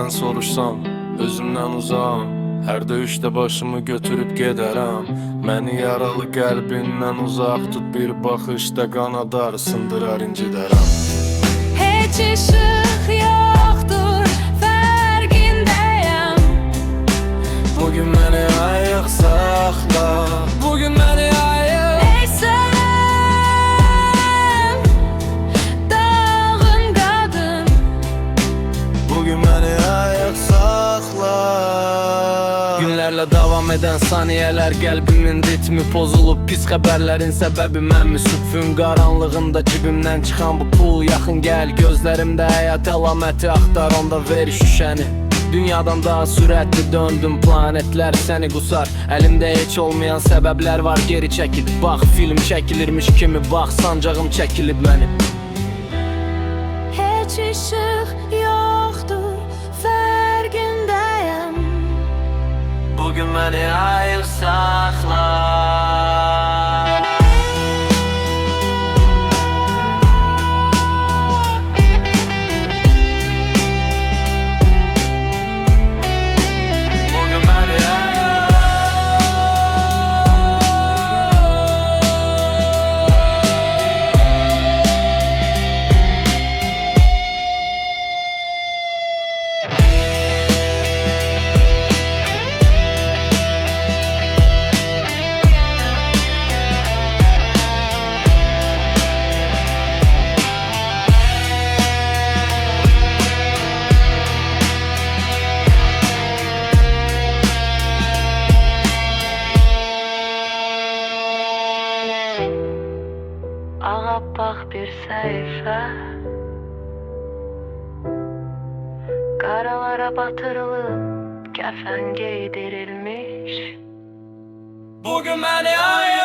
senden soruşsam, özümden uzağım. Her döyüşdə başımı götürüb gedərəm. Məni yaralı qəlbindən uzaq tut, bir baxışda qanadar sındırar incidərəm. Heç ışık yoktur, farkındayım. Bugün məni ayıq saxla, bugün məni ayıq. Ey sen, dağın kadın. Bugün məni ayıq saxla. Günlərlə davam edən saniyələr, qəlbimin ritmi pozulub. Pis xəbərlərin səbəbi mənmi? Sübhün qaranlığında cibimdən çıxan bu pul. Yaxın gəl, gözlərimdə həyat əlaməti axtar, onda ver şüşəni. Dünyadan daha sürətli döndüm, planetlər səni qusar. Əlimdə heç olmayan səbəblər var, geri çəkil. Bax, film çəkilirmiş kimi, bax, sancağım çəkilib mənim. Heç ışık yoktur, farkındayım. Bugün məni ayıq saxla. Bugün məni Ağappaq bir sayfa, karalara batırılıp kefen giydirilmiş. Bugün məni ayıq